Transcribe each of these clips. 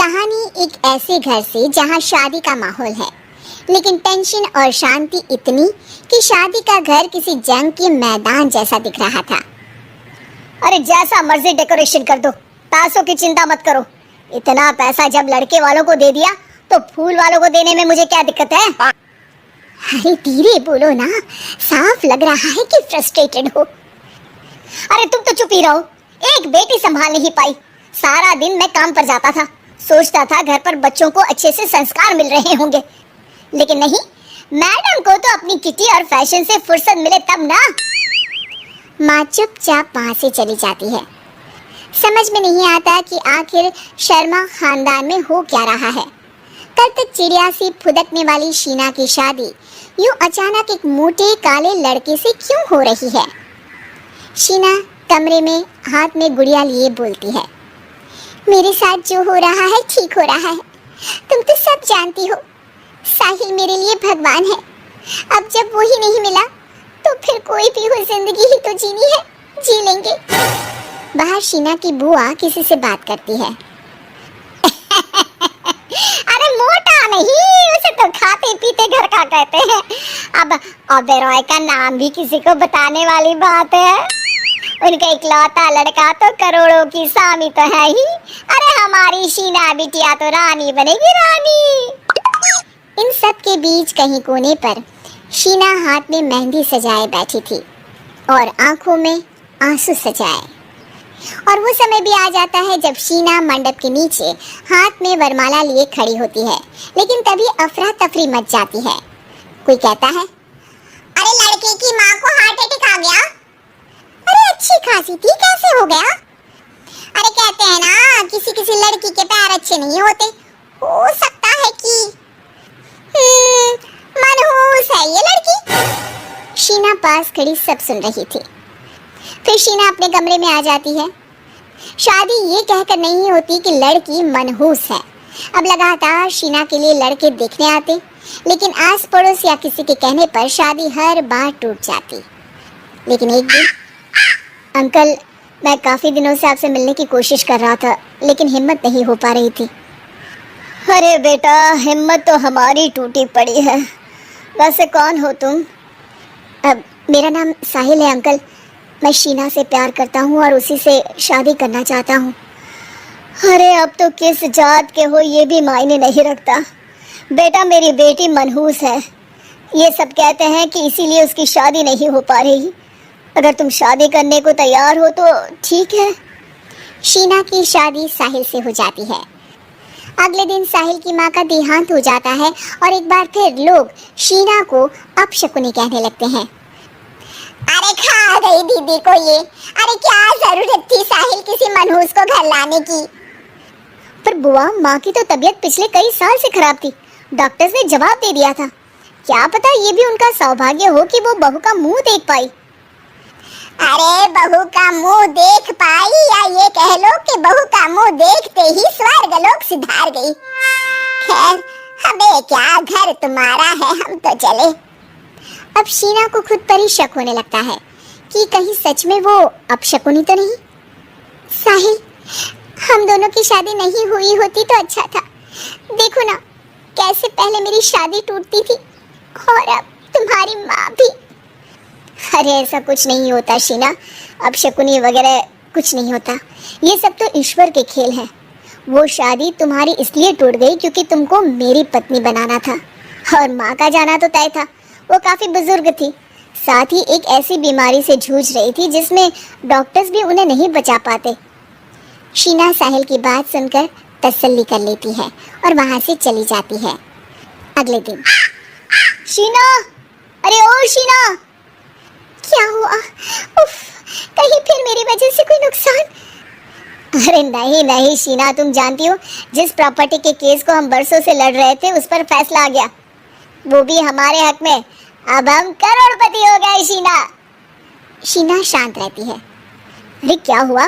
कहानी एक ऐसे घर से जहां शादी का माहौल है, लेकिन टेंशन और शांति इतनी कि शादी का घर किसी जंग के मैदान जैसा दिख रहा था। अरे जैसा मर्जी डेकोरेशन कर दो, पैसों की चिंता मत करो। इतना पैसा जब लड़के वालों को दे दिया तो फूल वालों को देने में मुझे क्या दिक्कत है? अरे धीरे बोलो ना, साफ लग रहा है कि फ्रस्ट्रेटेड हो। अरे तुम तो चुप ही रहो। एक बेटी संभाल नहीं पाई। सारा दिन मैं काम पर जाता था, सोचता था घर पर बच्चों को अच्छे से संस्कार मिल रहे होंगे, लेकिन नहीं, मैडम को तो अपनी किटी और फैशन से फुर्सत मिले तब ना। माँ चुपचाप वहां से चली जाती है। समझ में नहीं आता कि आखिर शर्मा खानदान में हो क्या रहा है। कल तक चिड़िया सी फुदकने वाली शीना की शादी यूं अचानक एक मोटे काले लड़के से क्यों हो रही है? शीना कमरे में हाथ में गुड़िया लिए बोलती है, मेरे साथ जो हो रहा है ठीक हो रहा है। तुम तो सब जानती हो, साहिल मेरे लिए भगवान है। अब जब वो ही नहीं मिला तो फिर कोई भी हो, जिंदगी ही तो जीनी है, जी लेंगे। बाहर शीना की बुआ किसी से बात करती है। अरे मोटा नहीं, उसे तो खाते पीते घर का कहते हैं। अब ओबेरॉय का नाम भी किसी को बताने वाली बात है। उनका इकलौता लड़का तो करोड़ों की स्वामी तो है ही। अरे हमारी शीना बिटिया तो रानी बनेगी, रानी। इन सब के बीच कहीं कोने पर शीना हाथ में मेहंदी सजाए बैठी थी और आंखों में आंसू सजाए। और वो समय भी आ जाता है जब शीना मंडप के नीचे हाथ में वरमाला लिए खड़ी होती है, लेकिन तभी अफरा तफरी मच जाती है। कोई कहता है, अरे लड़के की माँ को हार्ट अटैक आ गया। अरे अच्छी खासी थी, कैसे हो गया? अरे कहते हैं ना, किसी किसी लड़की के पैर अच्छे नहीं होते। हो सकता है कि मनहूस है ये लड़की। शीना पास खड़ी सब सुन रही थी। फिर शीना अपने कमरे में आ जाती है। शादी ये कहकर नहीं होती कि लड़की मनहूस है। अब लगातार शीना के लिए लड़के देखने आते, लेकिन आस पड़ोस या किसी के कहने पर शादी हर बार टूट जाती। लेकिन एक दिन, अंकल, मैं काफी दिनों से आपसे मिलने की कोशिश कर रहा था, लेकिन हिम्मत नहीं हो पा रही थी। अरे बेटा, हिम्मत तो हमारी टूटी पड़ी है। वैसे कौन हो तुम? अब मेरा नाम साहिल है अंकल। मैं शीना से प्यार करता हूँ और उसी से शादी करना चाहता हूँ। अरे अब तो किस जात के हो ये भी मायने नहीं रखता। बेटा, मेरी बेटी मनहूस है। ये सब कहते हैं कि इसीलिए उसकी शादी नहीं हो पा रही। अगर तुम शादी करने को तैयार हो तो ठीक है। शीना की शादी साहिल से हो जाती है। अगले दिन साहिल की माँ का देहांत हो जाता है और एक बार फिर लोग शीना को अपशकुनी कहने लगते हैं। अरे खा गई दीदी को ये। अरे क्या जरूरत थी साहिल किसी मनहूस को घर लाने की? पर बुआ, माँ की तो तबीयत पिछले कई साल से खराब थी। डॉक्टर्स ने जवाब दे दिया था। क्या पता ये भी उनका सौभाग्य हो कि वो बहू का मुंह देख पाई। अरे बहू का मुंह देख पाई, या ये कह लो कि बहू का मुंह देखते ही स्वर्गलोक सिधार गई। खैर, हमें क्या, घर तुम्हारा है, हम तो चले। अब शीना को खुद पर ही शक होने लगता है कि कहीं सच में वो अपशकुनी तो नहीं। साहिल, हम दोनों की शादी नहीं हुई होती तो अच्छा था। देखो ना, कैसे पहले मेरी शादी टूटती थी और अब तुम्हारी माँ भी। अरे ऐसा कुछ नहीं होता शीना, अपशकुनी वगैरह कुछ नहीं होता। ये सब तो ईश्वर के खेल है। वो शादी तुम्हारी इसलिए टूट गई क्योंकि तुमको मेरी पत्नी बनाना था, और माँ का जाना तो तय था। वो काफी बुजुर्ग थी, साथ ही एक ऐसी बीमारी से जूझ रही थी जिसमें डॉक्टर्स भी उन्हें नहीं बचा पाते। शीना साहिल की बात सुनकर तसल्ली कर लेती है और वहां से चली जाती है। अगले दिन, शीना, अरे ओ शीना, क्या हुआ? उफ, कहीं फिर मेरी वजह से कोई नुकसान? अरे नहीं नहीं शीना, तुम जानती हो जिस प्रॉपर्टी के केस को हम बरसों से लड़ रहे थे उस पर फैसला आ गया, वो भी हमारे हक में। अब हम करोड़पति हो गए शीना। शीना शांत रहती है। अरे क्या हुआ?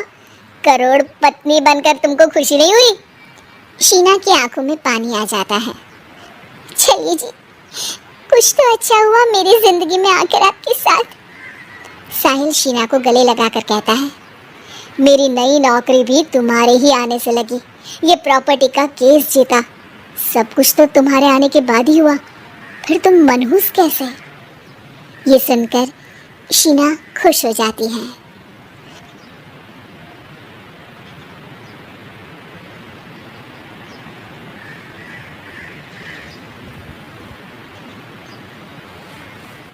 करोड़ पत्नी बनकर तुमको खुशी नहीं हुई? शीना की आंखों में पानी आ जाता है। चलिए जी, कुछ तो अच्छा हुआ मेरी जिंदगी में आकर आपके साथ। साहिल शीना को गले लगाकर कहता है, मेरी नई नौकरी भी तुम्हारे ही आने से लगी। ये प्रॉपर्टी का केस जीता। सब कुछ तो तुम्हारे आने के बाद ही हुआ, फिर तुम मनहूस कैसे? ये सुनकर शीना खुश हो जाती है।